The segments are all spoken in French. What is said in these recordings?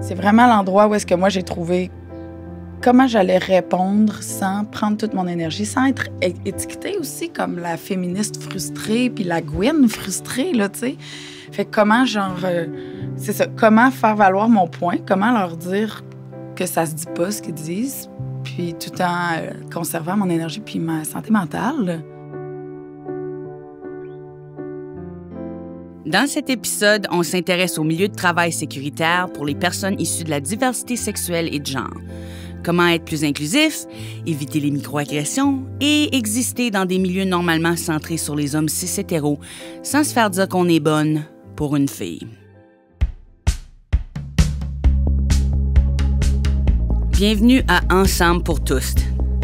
C'est vraiment l'endroit où est-ce que moi j'ai trouvé comment j'allais répondre sans prendre toute mon énergie, sans être étiquetée aussi comme la féministe frustrée puis la Gwen frustrée, là, tu sais. Fait que comment, c'est ça, comment faire valoir mon point, comment leur dire que ça se dit pas ce qu'ils disent, puis tout en conservant mon énergie puis ma santé mentale. Dans cet épisode, on s'intéresse au milieu de travail sécuritaire pour les personnes issues de la diversité sexuelle et de genre. Comment être plus inclusif, éviter les microagressions et exister dans des milieux normalement centrés sur les hommes cis-hétéros sans se faire dire qu'on est bonne pour une fille. Bienvenue à Ensemble pour tous.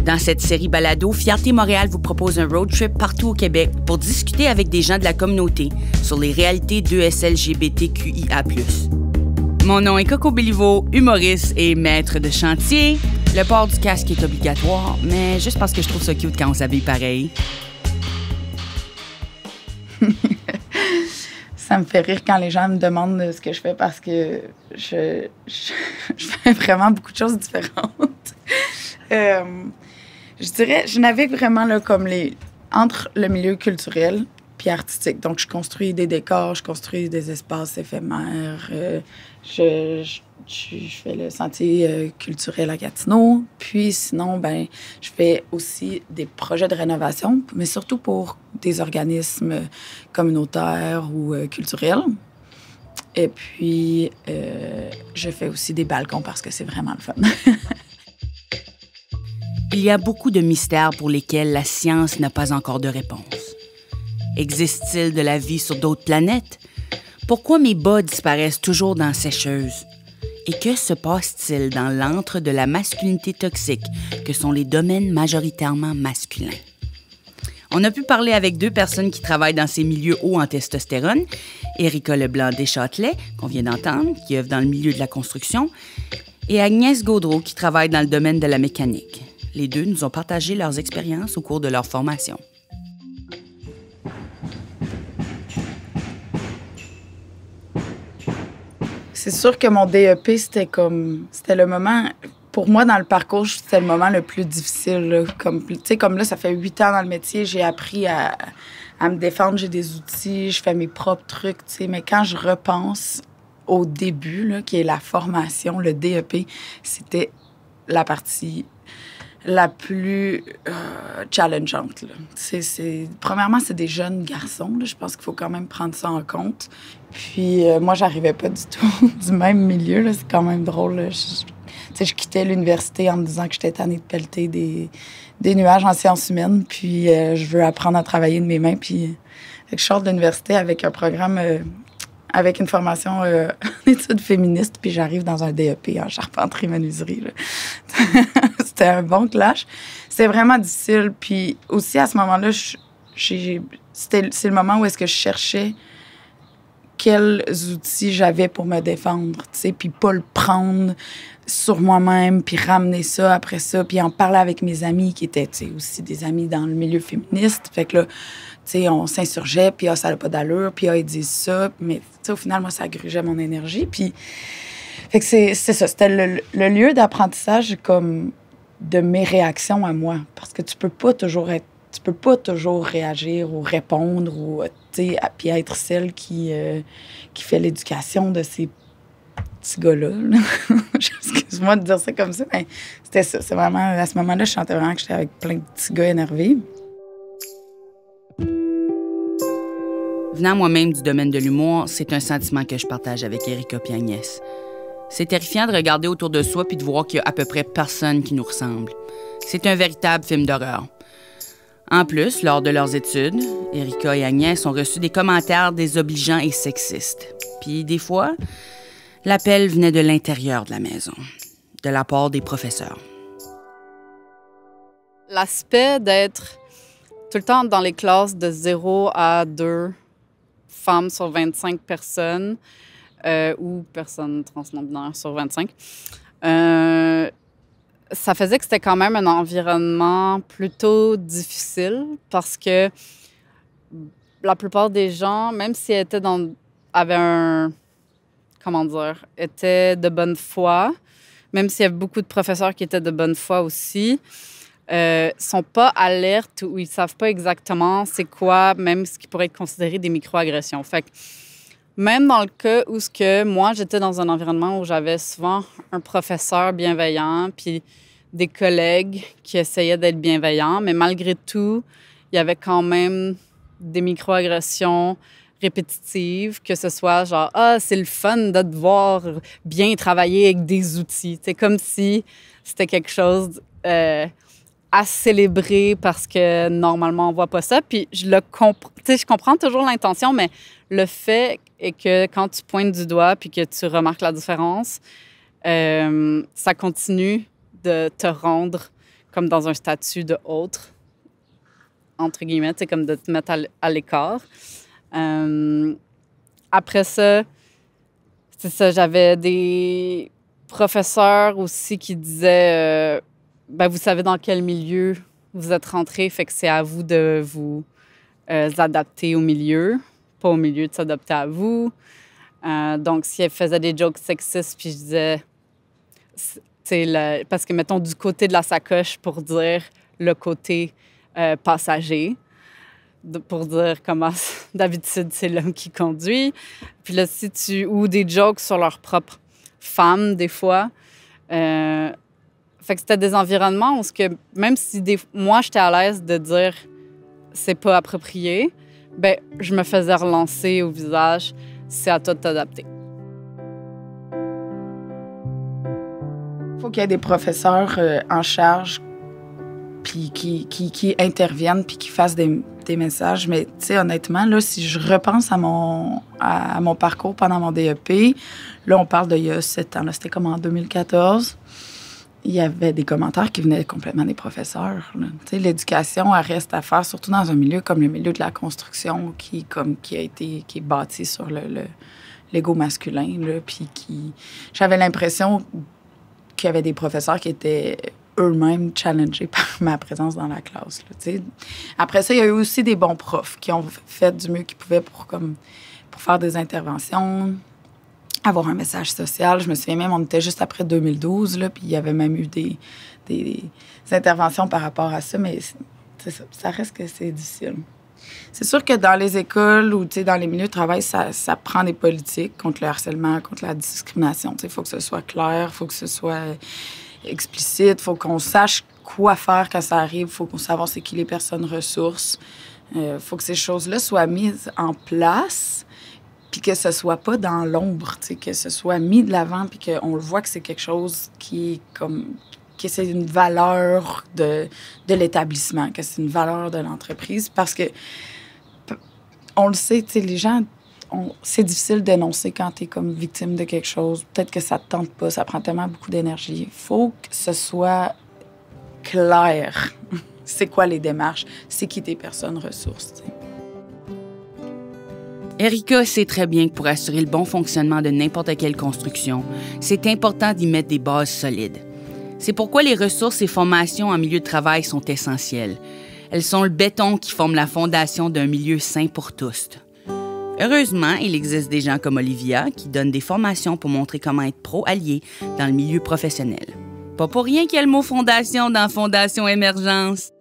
Dans cette série balado, Fierté Montréal vous propose un road trip partout au Québec pour discuter avec des gens de la communauté sur les réalités d'ESLGBTQIA+. Mon nom est Coco Béliveau, humoriste et maître de chantier. Le port du casque est obligatoire, mais juste parce que je trouve ça cute quand on s'habille pareil. Ça me fait rire quand les gens me demandent ce que je fais parce que je fais vraiment beaucoup de choses différentes. Je dirais, je navigue vraiment là, comme entre le milieu culturel puis artistique. Donc, je construis des décors, je construis des espaces éphémères. Je fais le sentier culturel à Gatineau. Puis sinon, je fais aussi des projets de rénovation, mais surtout pour des organismes communautaires ou culturels. Et puis, je fais aussi des balcons parce que c'est vraiment le fun. Il y a beaucoup de mystères pour lesquels la science n'a pas encore de réponse. Existe-t-il de la vie sur d'autres planètes? Pourquoi mes bas disparaissent toujours dans la sécheuse? Et que se passe-t-il dans l'antre de la masculinité toxique, que sont les domaines majoritairement masculins? On a pu parler avec deux personnes qui travaillent dans ces milieux hauts en testostérone, Erika Leblanc-Deschâtelet, qu'on vient d'entendre, qui œuvre dans le milieu de la construction, et Agnès Gaudreault, qui travaille dans le domaine de la mécanique. Les deux nous ont partagé leurs expériences au cours de leur formation. C'est sûr que mon DEP, c'était le moment, pour moi, dans le parcours, c'était le moment le plus difficile. Là. Comme là, ça fait 8 ans dans le métier, j'ai appris à me défendre, j'ai des outils, je fais mes propres trucs, mais quand je repense au début, là, qui est la formation, le DEP, c'était la partie la plus challengeante. Là. Premièrement, c'est des jeunes garçons. Là. Je pense qu'il faut quand même prendre ça en compte. Puis moi, j'arrivais pas du tout du même milieu. Là. C'est quand même drôle. Là. Je quittais l'université en me disant que j'étais tannée de pelleter des nuages en sciences humaines. Puis je veux apprendre à travailler de mes mains. Puis je sors de l'université avec un programme... avec une formation en études féministes, puis j'arrive dans un DEP en charpenterie-menuiserie. C'était un bon clash. C'était vraiment difficile. Puis aussi, à ce moment-là, c'est le moment où est-ce que je cherchais quels outils j'avais pour me défendre, tu sais, puis pas le prendre sur moi-même, puis ramener ça après ça, puis en parler avec mes amis qui étaient, tu sais, aussi des amis dans le milieu féministe. Fait que là, tu sais, on s'insurgeait, puis ça n'a pas d'allure, puis ils disent ça. Mais, tu sais, au final, moi, ça grugeait mon énergie. Puis, fait que c'est ça. C'était le lieu d'apprentissage comme de mes réactions à moi. Parce que tu peux pas toujours réagir ou répondre ou, tu sais, puis être celle qui fait l'éducation de ces petits gars-là. Excuse-moi de dire ça comme ça, mais c'était ça. C'est vraiment, à ce moment-là, je sentais vraiment que j'étais avec plein de petits gars énervés. Venant moi-même du domaine de l'humour, c'est un sentiment que je partage avec Erika et Agnès. C'est terrifiant de regarder autour de soi puis de voir qu'il y a à peu près personne qui nous ressemble. C'est un véritable film d'horreur. En plus, lors de leurs études, Erika et Agnès ont reçu des commentaires désobligeants et sexistes. Puis des fois, l'appel venait de l'intérieur de la maison, de la part des professeurs. L'aspect d'être tout le temps dans les classes de 0 à 2 femmes sur 25 personnes ou personnes transnominaires sur 25, ça faisait que c'était quand même un environnement plutôt difficile parce que la plupart des gens, même s'ils avaient comment dire, étaient de bonne foi, même s'il y a beaucoup de professeurs qui étaient de bonne foi aussi, sont pas alertes ou ils savent pas exactement c'est quoi, même ce qui pourrait être considéré des microagressions. Fait que même dans le cas où moi, j'étais dans un environnement où j'avais souvent un professeur bienveillant puis des collègues qui essayaient d'être bienveillants, mais malgré tout, il y avait quand même des microagressions répétitives, que ce soit genre « Ah, c'est le fun de te voir bien travailler avec des outils. » C'est comme si c'était quelque chose à célébrer parce que normalement, on voit pas ça. Puis je comprends toujours l'intention, mais le fait est que quand tu pointes du doigt puis que tu remarques la différence, ça continue de te rendre comme dans un statut de autre, entre guillemets, c'est comme de te mettre à l'écart. Après ça, c'est ça, j'avais des professeurs aussi qui disaient vous savez dans quel milieu vous êtes rentré, fait que c'est à vous de vous adapter au milieu, pas au milieu de s'adapter à vous. Donc, si elle faisait des jokes sexistes, puis je disais... parce que, mettons, du côté de la sacoche, pour dire le côté passager, pour dire comment, d'habitude, c'est l'homme qui conduit. Puis là, ou des jokes sur leur propre femme, des fois. Fait que c'était des environnements où, même si moi, j'étais à l'aise de dire c'est pas approprié, je me faisais relancer au visage, c'est à toi de t'adapter. Il faut qu'il y ait des professeurs en charge puis qui interviennent puis qui fassent des messages. Mais tu sais, honnêtement, là, si je repense à mon parcours pendant mon DEP, là, on parle d'il y a 7 ans. Là, c'était comme en 2014. Il y avait des commentaires qui venaient complètement des professeurs. Tu sais, l'éducation, elle reste à faire, surtout dans un milieu comme le milieu de la construction qui est bâti sur l'ego masculin. Là, puis j'avais l'impression qu'il y avait des professeurs qui étaient eux-mêmes challengés par ma présence dans la classe. Là, après ça, il y a eu aussi des bons profs qui ont fait du mieux qu'ils pouvaient pour faire des interventions, avoir un message social. Je me souviens même, on était juste après 2012, là, puis il y avait même eu des interventions par rapport à ça, mais ça reste que c'est difficile. C'est sûr que dans les écoles ou dans les milieux de travail, ça prend des politiques contre le harcèlement, contre la discrimination. Il faut que ce soit clair, il faut que ce soit explicite, il faut qu'on sache quoi faire quand ça arrive, il faut qu'on sache c'est qui les personnes ressources. Il faut que ces choses-là soient mises en place puis que ce soit pas dans l'ombre, que ce soit mis de l'avant puis qu'on le voit que c'est quelque chose qui est comme... que c'est une valeur de l'établissement, que c'est une valeur de l'entreprise. Parce que, on le sait, les gens, c'est difficile d'énoncer quand tu es comme victime de quelque chose. Peut-être que ça te tente pas, ça prend tellement beaucoup d'énergie. Il faut que ce soit clair. C'est quoi les démarches? C'est qui tes personnes ressources? T'sais. Erika sait très bien que pour assurer le bon fonctionnement de n'importe quelle construction, c'est important d'y mettre des bases solides. C'est pourquoi les ressources et formations en milieu de travail sont essentielles. Elles sont le béton qui forme la fondation d'un milieu sain pour tous. Heureusement, il existe des gens comme Olivia qui donnent des formations pour montrer comment être pro-allié dans le milieu professionnel. Pas pour rien qu'il y a le mot fondation dans Fondation Émergence.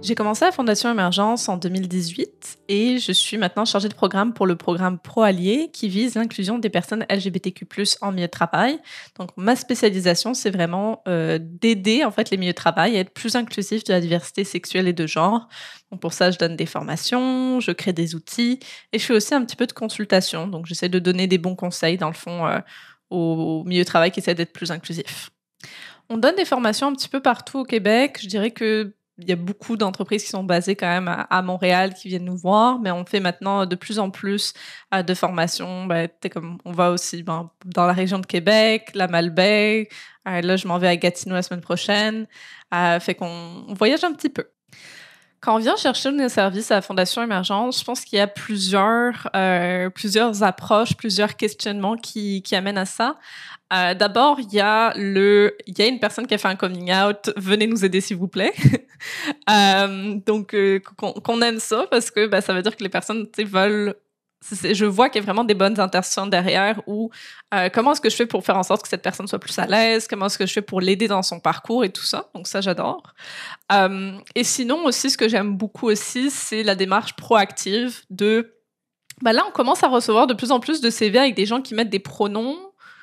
J'ai commencé à Fondation Émergence en 2018 et je suis maintenant chargée de programme pour le programme Pro-Allié qui vise l'inclusion des personnes LGBTQ+ en milieu de travail. Donc, ma spécialisation, c'est vraiment d'aider en fait les milieux de travail à être plus inclusifs de la diversité sexuelle et de genre. Donc, pour ça, je donne des formations, je crée des outils et je fais aussi un petit peu de consultation. Donc, j'essaie de donner des bons conseils, dans le fond, aux milieux de travail qui essaient d'être plus inclusifs. On donne des formations un petit peu partout au Québec. Je dirais que il y a beaucoup d'entreprises qui sont basées quand même à Montréal qui viennent nous voir, mais on fait maintenant de plus en plus de formations. On va aussi dans la région de Québec, la Malbaie. Là, je m'en vais à Gatineau la semaine prochaine. Fait qu'on voyage un petit peu. Quand on vient chercher nos services à la Fondation Émergence, je pense qu'il y a plusieurs approches, plusieurs questionnements qui amènent à ça. D'abord, il y a une personne qui a fait un coming out. Venez nous aider, s'il vous plaît. Donc, qu'on aime ça parce que ça veut dire que les personnes veulent je vois qu'il y a vraiment des bonnes intentions derrière ou comment est-ce que je fais pour faire en sorte que cette personne soit plus à l'aise, comment est-ce que je fais pour l'aider dans son parcours et tout ça. Donc ça, j'adore. Et sinon aussi, ce que j'aime beaucoup aussi, c'est la démarche proactive de... là, on commence à recevoir de plus en plus de CV avec des gens qui mettent des pronoms.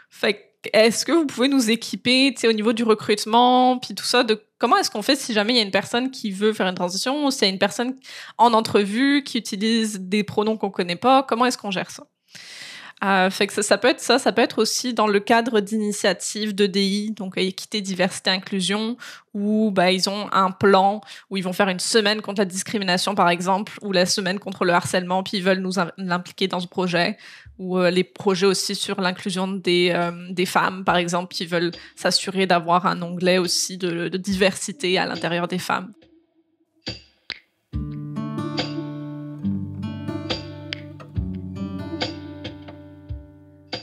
Fait est-ce que vous pouvez nous équiper, au niveau du recrutement, puis tout ça, de comment est-ce qu'on fait si jamais il y a une personne qui veut faire une transition ou s'il y a une personne en entrevue qui utilise des pronoms qu'on connaît pas, comment est-ce qu'on gère ça? Fait que ça peut être ça peut être aussi dans le cadre d'initiatives d'EDI, donc équité, diversité, inclusion, où ils ont un plan où ils vont faire une semaine contre la discrimination, par exemple, ou la semaine contre le harcèlement, puis ils veulent nous l'impliquer dans ce projet, ou les projets aussi sur l'inclusion des femmes, par exemple, qui veulent s'assurer d'avoir un onglet aussi de diversité à l'intérieur des femmes.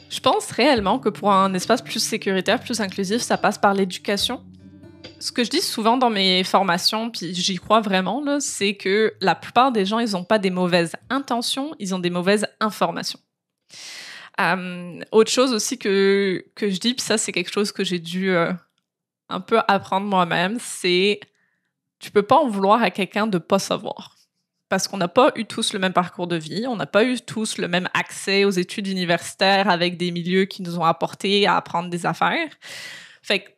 Je pense réellement que pour un espace plus sécuritaire, plus inclusif, ça passe par l'éducation. Ce que je dis souvent dans mes formations, puis j'y crois vraiment, là, c'est que la plupart des gens, ils n'ont pas des mauvaises intentions, ils ont des mauvaises informations. Autre chose aussi que je dis, puis ça, c'est quelque chose que j'ai dû un peu apprendre moi-même, c'est tu peux pas en vouloir à quelqu'un de pas savoir. Parce qu'on n'a pas eu tous le même parcours de vie, on n'a pas eu tous le même accès aux études universitaires avec des milieux qui nous ont apporté à apprendre des affaires. Fait que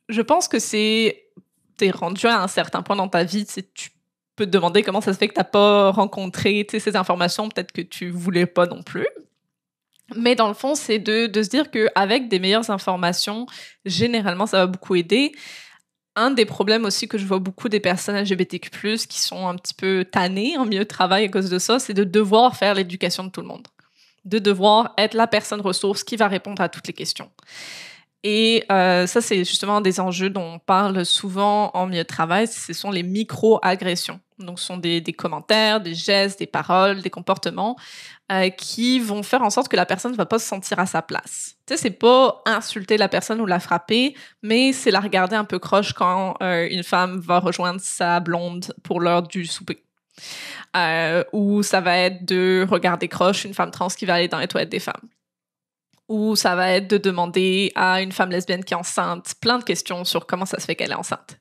je pense que t'es rendu à un certain point dans ta vie, tu peux te demander comment ça se fait que t'as pas rencontré ces informations, peut-être que tu voulais pas non plus. Mais dans le fond, c'est de se dire qu'avec des meilleures informations, généralement, ça va beaucoup aider. Un des problèmes aussi que je vois beaucoup des personnes LGBTQ+, qui sont un petit peu tannées en milieu de travail à cause de ça, c'est de devoir faire l'éducation de tout le monde. De devoir être la personne ressource qui va répondre à toutes les questions. Et ça, c'est justement des enjeux dont on parle souvent en milieu de travail, ce sont les micro-agressions. Donc, ce sont des commentaires, des gestes, des paroles, des comportements qui vont faire en sorte que la personne ne va pas se sentir à sa place. Tu sais, c'est pas insulter la personne ou la frapper, mais c'est la regarder un peu croche quand une femme va rejoindre sa blonde pour l'heure du souper. Ou ça va être de regarder croche une femme trans qui va aller dans les toilettes des femmes. Ou ça va être de demander à une femme lesbienne qui est enceinte plein de questions sur comment ça se fait qu'elle est enceinte.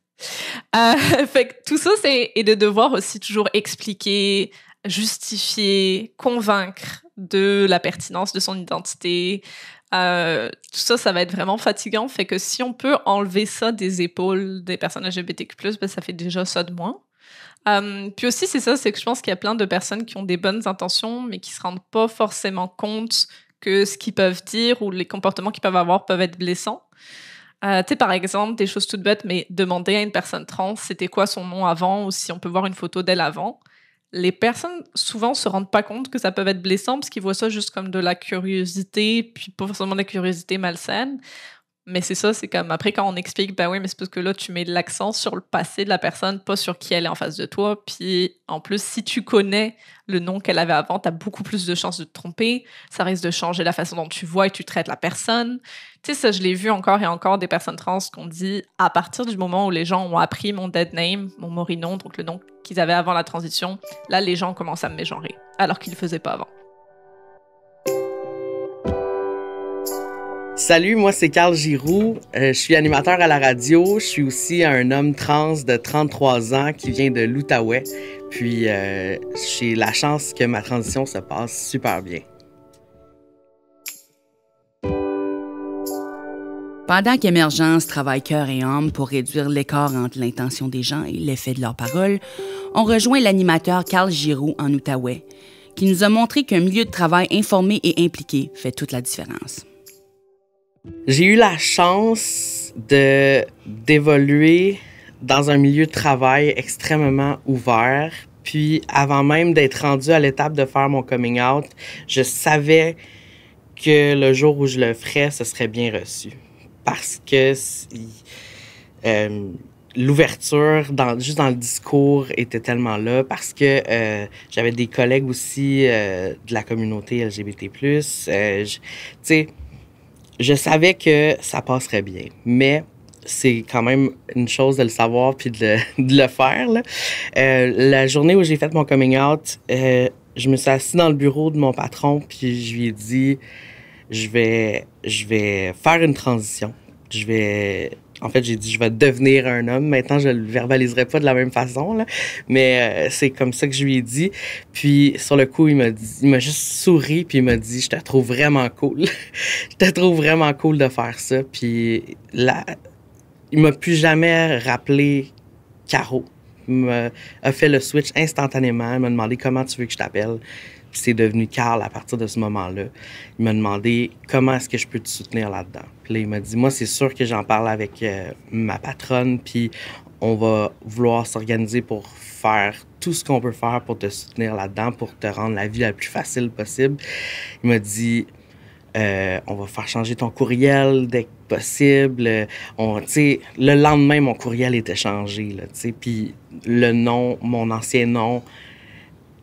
Fait que tout ça, c'est de devoir aussi toujours expliquer, justifier, convaincre de la pertinence de son identité. Tout ça, ça va être vraiment fatigant. Fait que si on peut enlever ça des épaules des personnes LGBTQ+, ça fait déjà ça de moins. Puis aussi, c'est que je pense qu'il y a plein de personnes qui ont des bonnes intentions, mais qui se rendent pas forcément compte que ce qu'ils peuvent dire ou les comportements qu'ils peuvent avoir peuvent être blessants. Tu sais, par exemple, des choses toutes bêtes, mais demander à une personne trans c'était quoi son nom avant ou si on peut voir une photo d'elle avant. Les personnes, souvent, se rendent pas compte que ça peut être blessant parce qu'ils voient ça juste comme de la curiosité, puis pas forcément de la curiosité malsaine. Mais c'est ça, c'est comme après quand on explique, oui, mais c'est parce que là, tu mets l'accent sur le passé de la personne, pas sur qui elle est en face de toi. Puis en plus, si tu connais le nom qu'elle avait avant, t'as beaucoup plus de chances de te tromper. Ça risque de changer la façon dont tu vois et tu traites la personne. Tu sais, ça, je l'ai vu encore et encore des personnes trans qu'on dit à partir du moment où les gens ont appris mon dead name, mon morinon, donc le nom qu'ils avaient avant la transition, là, les gens commencent à me mégenrer, alors qu'ils le faisaient pas avant. Salut, moi c'est Carl Giroux, je suis animateur à la radio, je suis aussi un homme trans de 33 ans qui vient de l'Outaouais, puis j'ai la chance que ma transition se passe super bien. Pendant qu'Émergence travaille cœur et âme pour réduire l'écart entre l'intention des gens et l'effet de leurs paroles, on rejoint l'animateur Carl Giroux en Outaouais, qui nous a montré qu'un milieu de travail informé et impliqué fait toute la différence. J'ai eu la chance d'évoluer dans un milieu de travail extrêmement ouvert. Puis, avant même d'être rendue à l'étape de faire mon coming out, je savais que le jour où je le ferais, ce serait bien reçu. Parce que l'ouverture, juste dans le discours, était tellement là. Parce que j'avais des collègues aussi de la communauté LGBT+. Tu sais, je savais que ça passerait bien, mais c'est quand même une chose de le savoir puis de le faire, là. La journée où j'ai fait mon coming out, je me suis assis dans le bureau de mon patron, puis je lui ai dit, je vais faire une transition. En fait, j'ai dit, je vais devenir un homme. Maintenant, je le verbaliserai pas de la même façon, là. Mais c'est comme ça que je lui ai dit. Puis, sur le coup, il m'a juste souri, puis il m'a dit, je te trouve vraiment cool. Je te trouve vraiment cool de faire ça. Puis là, il m'a plus jamais rappelé Caro. A fait le switch instantanément. Il m'a demandé comment tu veux que je t'appelle. Puis c'est devenu Carl à partir de ce moment-là. Il m'a demandé comment est-ce que je peux te soutenir là-dedans. Puis là, il m'a dit, moi, c'est sûr que j'en parle avec ma patronne, puis on va vouloir s'organiser pour faire tout ce qu'on peut faire pour te soutenir là-dedans, pour te rendre la vie la plus facile possible. Il m'a dit, on va faire changer ton courriel dès que possible. Le lendemain, mon courriel était changé. Là, puis le nom, mon ancien nom,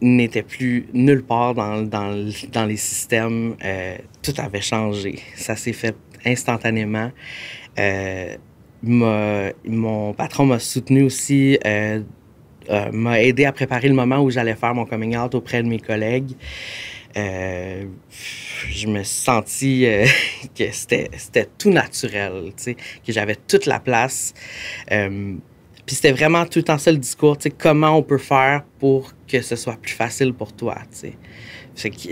n'était plus nulle part dans les systèmes. Tout avait changé. Ça s'est fait instantanément. Mon patron m'a soutenu aussi, m'a aidé à préparer le moment où j'allais faire mon coming out auprès de mes collègues. Je me suis senti que c'était tout naturel, que j'avais toute la place. Puis c'était vraiment tout le temps ça le discours, comment on peut faire pour que ce soit plus facile pour toi, Puis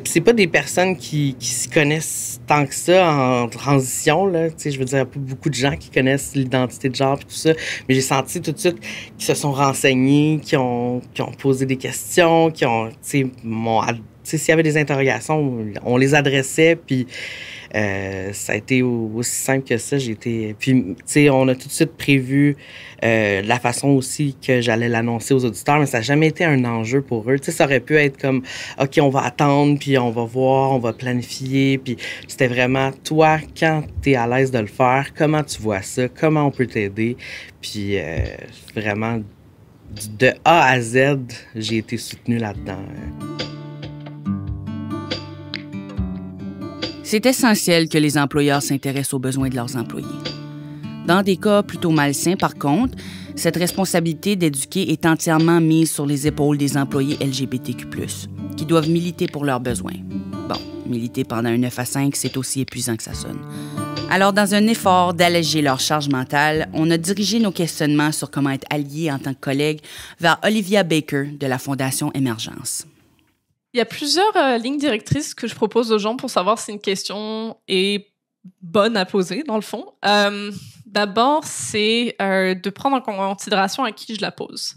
c'est pas des personnes qui se connaissent tant que ça en transition, là, je veux dire, il n'y a pas beaucoup de gens qui connaissent l'identité de genre et tout ça, mais j'ai senti tout de suite qu'ils se sont renseignés, qui ont posé des questions, s'il y avait des interrogations, on les adressait, puis ça a été aussi simple que ça. Puis, on a tout de suite prévu la façon aussi que j'allais l'annoncer aux auditeurs, mais ça n'a jamais été un enjeu pour eux. Ça aurait pu être comme, OK, on va attendre, puis on va voir, on va planifier. Puis c'était vraiment, toi, quand tu es à l'aise de le faire, comment tu vois ça, comment on peut t'aider. Puis vraiment, de A à Z, j'ai été soutenue là-dedans. C'est essentiel que les employeurs s'intéressent aux besoins de leurs employés. Dans des cas plutôt malsains, par contre, cette responsabilité d'éduquer est entièrement mise sur les épaules des employés LGBTQ+, qui doivent militer pour leurs besoins. Bon, militer pendant un 9 à 5, c'est aussi épuisant que ça sonne. Alors, dans un effort d'alléger leur charge mentale, on a dirigé nos questionnements sur comment être alliés en tant que collègues vers Olivia Baker de la Fondation Émergence. Il y a plusieurs lignes directrices que je propose aux gens pour savoir si une question est bonne à poser, dans le fond. D'abord, c'est de prendre en considération à qui je la pose.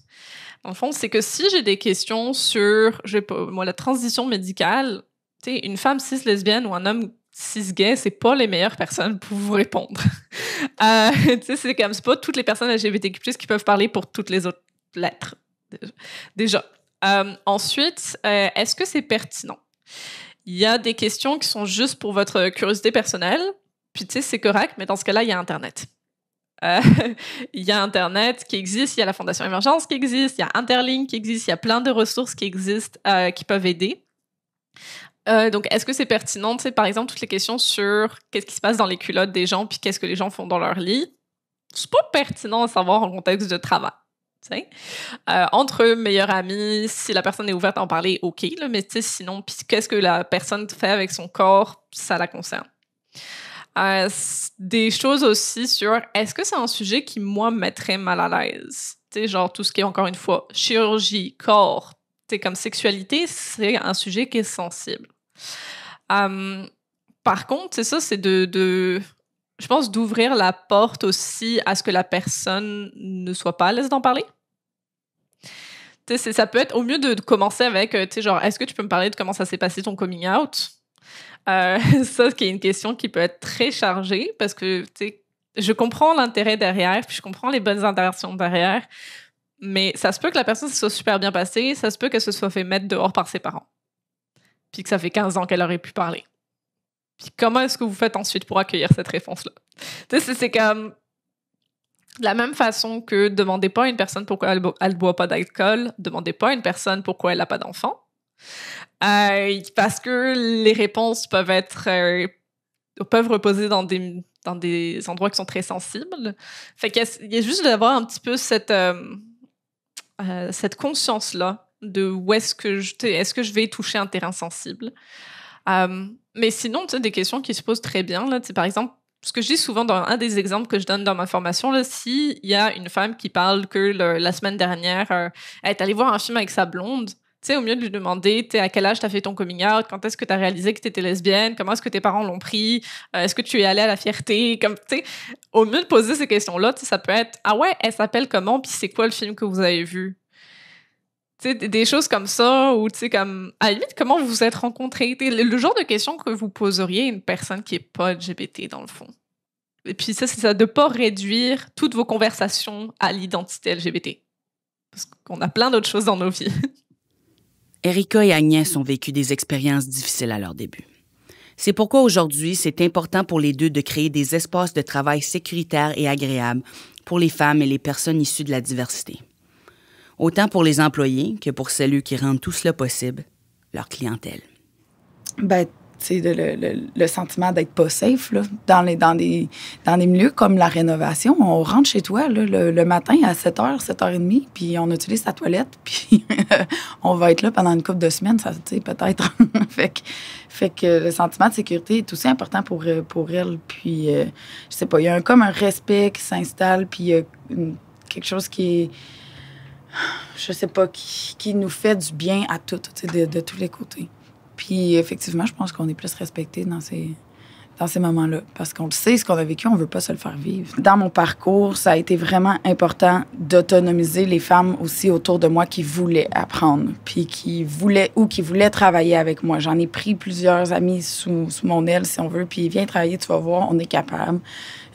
Dans le fond, c'est que si j'ai des questions sur, je sais pas, moi, la transition médicale, une femme cis lesbienne ou un homme cis gay, c'est pas les meilleures personnes pour vous répondre. C'est pas toutes les personnes LGBTQ+, qui peuvent parler pour toutes les autres lettres. Déjà. Ensuite, est-ce que c'est pertinent? Il y a des questions qui sont juste pour votre curiosité personnelle, puis c'est correct, mais dans ce cas-là, il y a Internet. Il y a Internet qui existe, il y a la Fondation Émergence qui existe, il y a Interlink qui existe, il y a plein de ressources qui existent qui peuvent aider. Donc, est-ce que c'est pertinent? Par exemple, toutes les questions sur qu'est-ce qui se passe dans les culottes des gens, puis qu'est-ce que les gens font dans leur lit, c'est pas pertinent à savoir en contexte de travail. Entre meilleurs amis, si la personne est ouverte à en parler, OK, là, mais sinon, puis qu'est-ce que la personne fait avec son corps, ça la concerne. Des choses aussi sur est-ce que c'est un sujet qui, moi, me mettrait mal à l'aise? Genre tout ce qui est, encore une fois, chirurgie, corps, comme sexualité, c'est un sujet qui est sensible. Par contre, c'est ça, c'est je pense d'ouvrir la porte aussi à ce que la personne ne soit pas à l'aise d'en parler. Ça peut être au mieux de commencer avec, genre, est-ce que tu peux me parler de comment ça s'est passé ton coming out? Ça, qui est une question qui peut être très chargée parce que, je comprends l'intérêt derrière, puis je comprends les bonnes interactions derrière, mais ça se peut que la personne se soit super bien passée, ça se peut qu'elle se soit fait mettre dehors par ses parents, puis que ça fait 15 ans qu'elle aurait pu parler. Puis comment est-ce que vous faites ensuite pour accueillir cette réponse-là? C'est comme... De la même façon que demandez pas à une personne pourquoi elle boit pas d'alcool, demandez pas à une personne pourquoi elle a pas d'enfant. Parce que les réponses peuvent reposer dans des endroits qui sont très sensibles. Fait qu'il y a juste d'avoir un petit peu cette conscience-là de où est-ce que je vais toucher un terrain sensible. Mais sinon, tu sais, des questions qui se posent très bien, là, tu sais, par exemple, ce que je dis souvent dans un des exemples que je donne dans ma formation, là, s'il y a une femme qui parle que la semaine dernière, elle est allée voir un film avec sa blonde, tu sais, au mieux de lui demander, à quel âge t'as fait ton coming out, quand est-ce que t'as réalisé que t'étais lesbienne, comment est-ce que tes parents l'ont pris, est-ce que tu es allée à la fierté, comme, tu sais, au mieux de poser ces questions-là, tu sais, ça peut être, ah ouais, elle s'appelle comment, puis c'est quoi le film que vous avez vu? Tu sais, des choses comme ça, ou tu sais, comme, à la limite, comment vous vous êtes rencontrés? Le genre de questions que vous poseriez à une personne qui est pas LGBT, dans le fond. Et puis ça, c'est ça, de pas réduire toutes vos conversations à l'identité LGBT. Parce qu'on a plein d'autres choses dans nos vies. Erika et Agnès ont vécu des expériences difficiles à leur début. C'est pourquoi aujourd'hui, c'est important pour les deux de créer des espaces de travail sécuritaires et agréables pour les femmes et les personnes issues de la diversité. Autant pour les employés que pour celles qui rendent tout cela possible, leur clientèle. Ben, tu sais, le sentiment d'être pas safe, là, dans des milieux comme la rénovation, on rentre chez toi là, le matin à 7h, 7h30, puis on utilise ta toilette, puis on va être là pendant une couple de semaines, ça, tu sais, peut-être. fait que le sentiment de sécurité est aussi important pour elle. Puis, je sais pas, il y a comme un respect qui s'installe, puis il y a quelque chose qui est, je sais pas, qui nous fait du bien à toutes, tu sais, de tous les côtés. Puis effectivement, je pense qu'on est plus respecté dans ces moments-là. Parce qu'on sait ce qu'on a vécu, on veut pas se le faire vivre. Dans mon parcours, ça a été vraiment important d'autonomiser les femmes aussi autour de moi qui voulaient apprendre, puis qui voulaient travailler avec moi. J'en ai pris plusieurs amis sous mon aile, si on veut, puis viens travailler, tu vas voir, on est capable.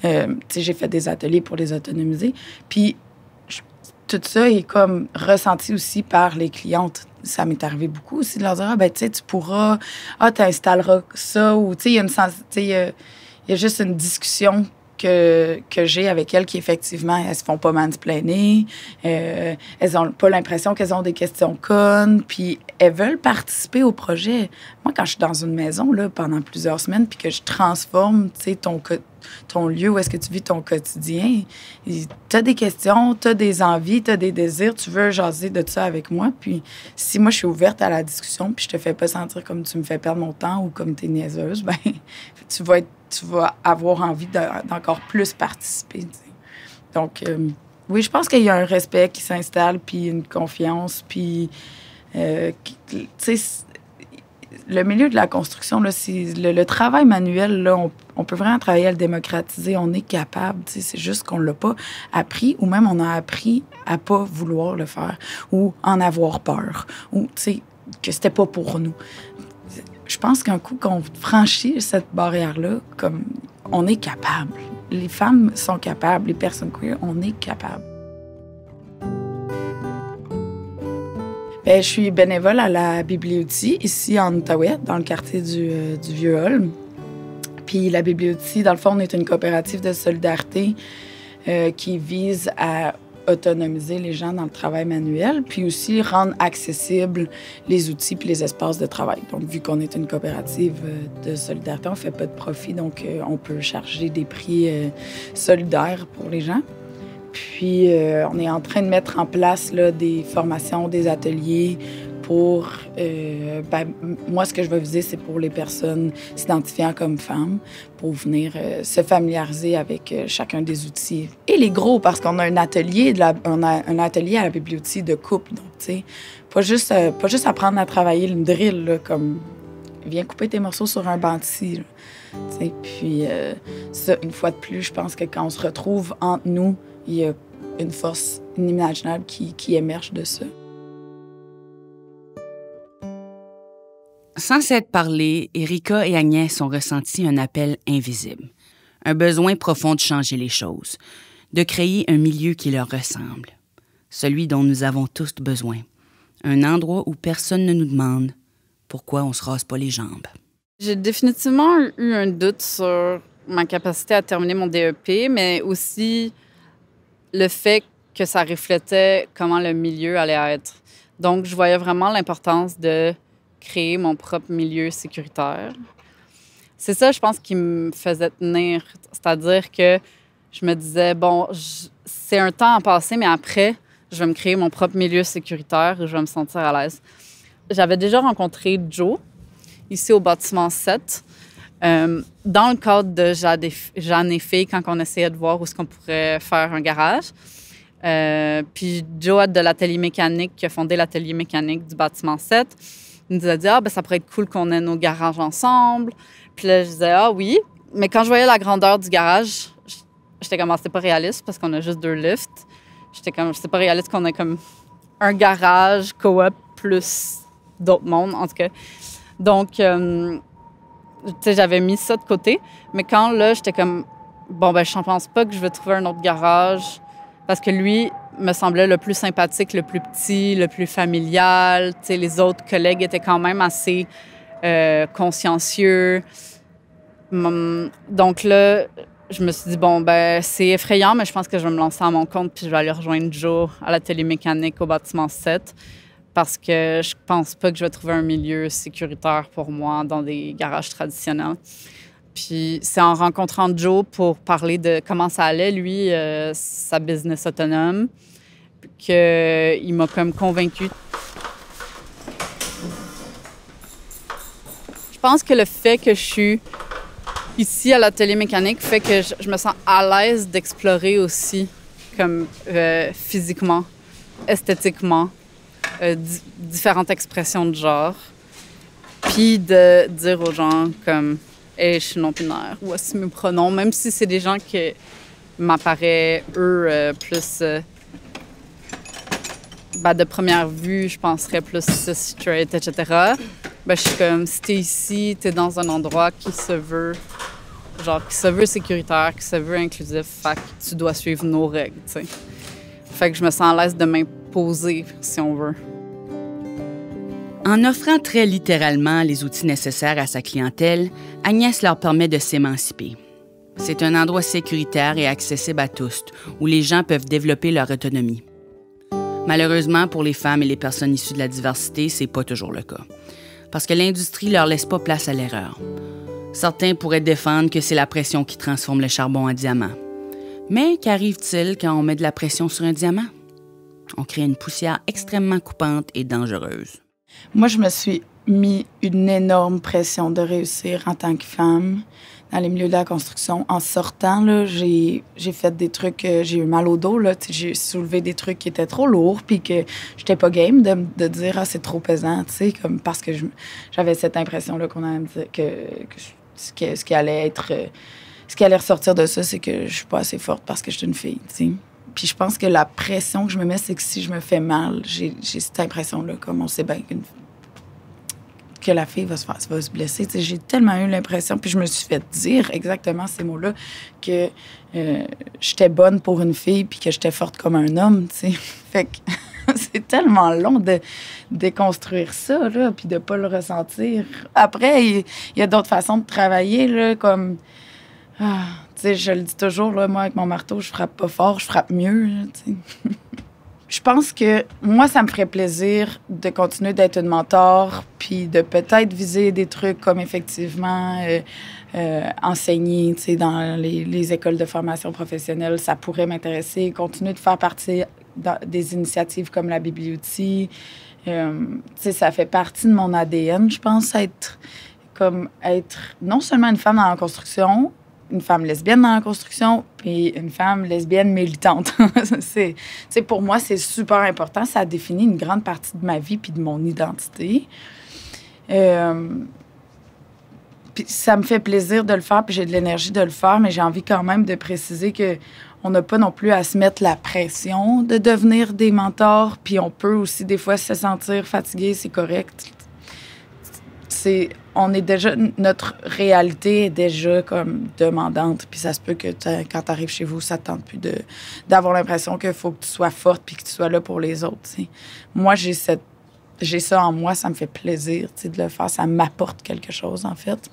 Tu sais, j'ai fait des ateliers pour les autonomiser. Puis tout ça est comme ressenti aussi par les clientes. Ça m'est arrivé beaucoup aussi de leur dire, ben, tu sais, tu pourras, t'installeras ça, ou, tu sais, il y a juste une discussion que j'ai avec elles qui, effectivement, elles se font pas mansplainer, elles ont pas l'impression qu'elles ont des questions connes, puis elles veulent participer au projet. Moi, quand je suis dans une maison, là, pendant plusieurs semaines, puis que je transforme, tu sais, ton lieu où est-ce que tu vis ton quotidien, tu as des questions, tu as des envies, tu as des désirs, tu veux jaser de ça avec moi. Puis si moi, je suis ouverte à la discussion, puis je te fais pas sentir comme tu me fais perdre mon temps ou comme tu es niaiseuse, ben tu vas avoir envie d'encore plus participer. Tu sais. Donc, oui, je pense qu'il y a un respect qui s'installe, puis une confiance, puis, tu sais, le milieu de la construction, là, c'est le travail manuel, là, on peut vraiment travailler à le démocratiser. On est capable. C'est juste qu'on ne l'a pas appris, ou même on a appris à pas vouloir le faire, ou en avoir peur, ou que c'était pas pour nous. Je pense qu'un coup qu'on franchit cette barrière-là, comme on est capable. Les femmes sont capables, les personnes queer, on est capable. Je suis bénévole à la Bibliothèque, ici en Outaouais, dans le quartier du Vieux-Holm. Puis la Bibliothèque, dans le fond, on est une coopérative de solidarité qui vise à autonomiser les gens dans le travail manuel, puis aussi rendre accessibles les outils puis les espaces de travail. Donc, vu qu'on est une coopérative de solidarité, on ne fait pas de profit, donc on peut charger des prix solidaires pour les gens. Puis, on est en train de mettre en place là, des formations, des ateliers pour... moi, ce que je vais viser, c'est pour les personnes s'identifiant comme femmes, pour venir se familiariser avec chacun des outils. Et les gros, parce qu'on a un atelier, un atelier à la bibliothèque de couple. Donc, tu sais, pas juste apprendre à travailler le drill, là, comme viens couper tes morceaux sur un banc ici. Puis, ça, une fois de plus, je pense que quand on se retrouve entre nous, il y a une force inimaginable qui émerge de ça. Sans s'être parlé, Erika et Agnès ont ressenti un appel invisible, un besoin profond de changer les choses, de créer un milieu qui leur ressemble, celui dont nous avons tous besoin, un endroit où personne ne nous demande pourquoi on ne se rase pas les jambes. J'ai définitivement eu un doute sur ma capacité à terminer mon DEP, mais aussi le fait que ça reflétait comment le milieu allait être. Donc, je voyais vraiment l'importance de créer mon propre milieu sécuritaire. C'est ça, je pense, qui me faisait tenir. C'est-à-dire que je me disais, bon, c'est un temps à passer, mais après, je vais me créer mon propre milieu sécuritaire et je vais me sentir à l'aise. J'avais déjà rencontré Joe, ici au bâtiment 7, dans le cadre de Jeanne et Filles, quand on essayait de voir où est-ce qu'on pourrait faire un garage. Puis Joe de l'atelier mécanique, qui a fondé l'atelier mécanique du bâtiment 7, il nous a dit « Ah, ben ça pourrait être cool qu'on ait nos garages ensemble. » Puis là, je disais « Ah oui. » Mais quand je voyais la grandeur du garage, j'étais comme « Ah, c'est pas réaliste parce qu'on a juste 2 lifts. » J'étais comme « C'est pas réaliste qu'on ait comme un garage coop plus d'autres mondes, en tout cas. » Donc, tu sais, j'avais mis ça de côté. Mais quand là, j'étais comme « Bon, ben je ne pense pas que je vais trouver un autre garage. » Parce que lui me semblait le plus sympathique, le plus petit, le plus familial. Tu sais, les autres collègues étaient quand même assez consciencieux. Donc là, je me suis dit, bon, ben c'est effrayant, mais je pense que je vais me lancer à mon compte puis je vais aller rejoindre Joe à la télémécanique au bâtiment 7 parce que je pense pas que je vais trouver un milieu sécuritaire pour moi dans des garages traditionnels. Puis c'est en rencontrant Joe pour parler de comment ça allait, lui, sa business autonome, qu'il m'a comme convaincue. Je pense que le fait que je suis ici à l'atelier mécanique fait que je me sens à l'aise d'explorer aussi, comme physiquement, esthétiquement, différentes expressions de genre. Puis de dire aux gens comme hey, je suis non-binaire, voici mes pronoms, même si c'est des gens qui m'apparaissent, eux, plus... de première vue, je penserais plus straight, etc. Ben, je suis comme, si t'es ici, t'es dans un endroit qui se veut sécuritaire, qui se veut inclusif, fait que tu dois suivre nos règles, tu sais. Fait que je me sens à l'aise de m'imposer, si on veut. En offrant très littéralement les outils nécessaires à sa clientèle, Agnès leur permet de s'émanciper. C'est un endroit sécuritaire et accessible à tous, où les gens peuvent développer leur autonomie. Malheureusement, pour les femmes et les personnes issues de la diversité, c'est pas toujours le cas. Parce que l'industrie leur laisse pas place à l'erreur. Certains pourraient défendre que c'est la pression qui transforme le charbon en diamant. Mais qu'arrive-t-il quand on met de la pression sur un diamant? On crée une poussière extrêmement coupante et dangereuse. Moi, je me suis mis une énorme pression de réussir en tant que femme dans les milieux de la construction. En sortant, là, j'ai fait des trucs, j'ai eu mal au dos, là, j'ai soulevé des trucs qui étaient trop lourds, puis que j'étais pas game de dire « Ah, c'est trop pesant », tu sais, comme parce que j'avais cette impression-là qu'on allait me dire que ce qui allait ressortir de ça, c'est que je suis pas assez forte parce que je suis une fille, tu sais. Puis je pense que la pression que je me mets, c'est que si je me fais mal, j'ai cette impression-là, comme on sait bien que la fille va se blesser. T'sais, j'ai tellement eu l'impression, puis je me suis fait dire exactement ces mots-là, que j'étais bonne pour une fille puis que j'étais forte comme un homme, tu sais. Fait que c'est tellement long de déconstruire ça, là, puis de pas le ressentir. Après, il y a d'autres façons de travailler, là, comme... tu sais, je le dis toujours, là, moi, avec mon marteau, je frappe pas fort, je frappe mieux, là, tu sais. Je pense que moi, ça me ferait plaisir de continuer d'être une mentor, puis de peut-être viser des trucs comme effectivement enseigner, tu sais, dans les écoles de formation professionnelle. Ça pourrait m'intéresser. Continuer de faire partie des initiatives comme la Biblioutie. Tu sais, ça fait partie de mon ADN, je pense, être non seulement une femme dans la construction, une femme lesbienne dans la construction, puis une femme lesbienne militante. Pour moi, c'est super important. Ça a défini une grande partie de ma vie puis de mon identité. Puis ça me fait plaisir de le faire, puis j'ai de l'énergie de le faire, mais j'ai envie quand même de préciser que on n'a pas non plus à se mettre la pression de devenir des mentors, puis on peut aussi des fois se sentir fatigué, c'est correct. Notre réalité est déjà comme demandante, puis ça se peut que quand tu arrives chez vous, ça te tente plus d'avoir l'impression qu'il faut que tu sois forte puis que tu sois là pour les autres, t'sais. Moi, j'ai ça en moi, ça me fait plaisir, de le faire, ça m'apporte quelque chose, en fait.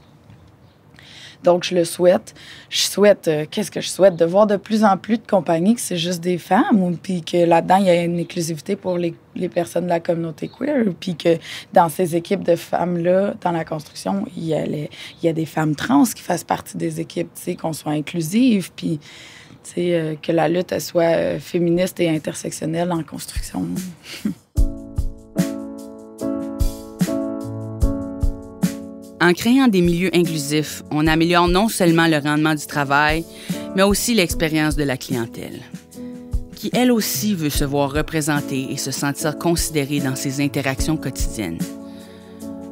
Donc, je le souhaite. Qu'est-ce que je souhaite? De voir de plus en plus de compagnies que c'est juste des femmes, puis que là-dedans, il y a une inclusivité pour les personnes de la communauté queer, puis que dans ces équipes de femmes-là, dans la construction, il y a des femmes trans qui fassent partie des équipes, qu'on soit inclusives, puis Que la lutte elle soit féministe et intersectionnelle en construction. En créant des milieux inclusifs, on améliore non seulement le rendement du travail, mais aussi l'expérience de la clientèle, qui elle aussi veut se voir représentée et se sentir considérée dans ses interactions quotidiennes.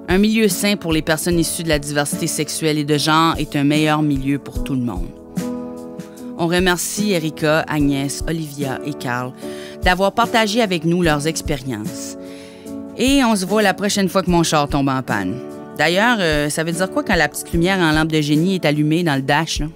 Un milieu sain pour les personnes issues de la diversité sexuelle et de genre est un meilleur milieu pour tout le monde. On remercie Erika, Agnès, Olivia et Carl d'avoir partagé avec nous leurs expériences. Et on se voit la prochaine fois que mon char tombe en panne. D'ailleurs, ça veut dire quoi quand la petite lumière en lampe de génie est allumée dans le dash, là?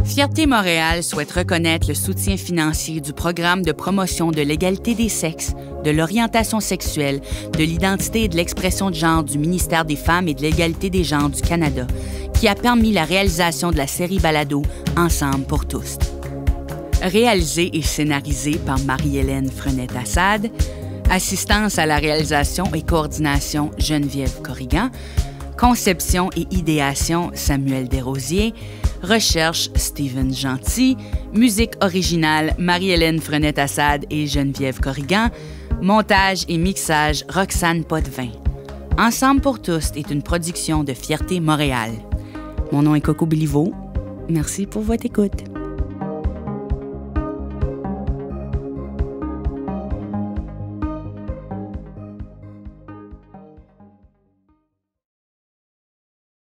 Fierté Montréal souhaite reconnaître le soutien financier du programme de promotion de l'égalité des sexes, de l'orientation sexuelle, de l'identité et de l'expression de genre du ministère des Femmes et de l'égalité des genres du Canada, qui a permis la réalisation de la série balado Ensemble pour tous. Réalisée et scénarisée par Marie-Hélène Frenette-Assad, assistance à la réalisation et coordination Geneviève Corrigan, conception et idéation Samuel Desrosiers, recherche Steven Gentil, musique originale Marie-Hélène Frenette-Assad et Geneviève Corrigan, montage et mixage Roxane Potvin. Ensemble pour tous est une production de Fierté Montréal. Mon nom est Coco Béliveau. Merci pour votre écoute.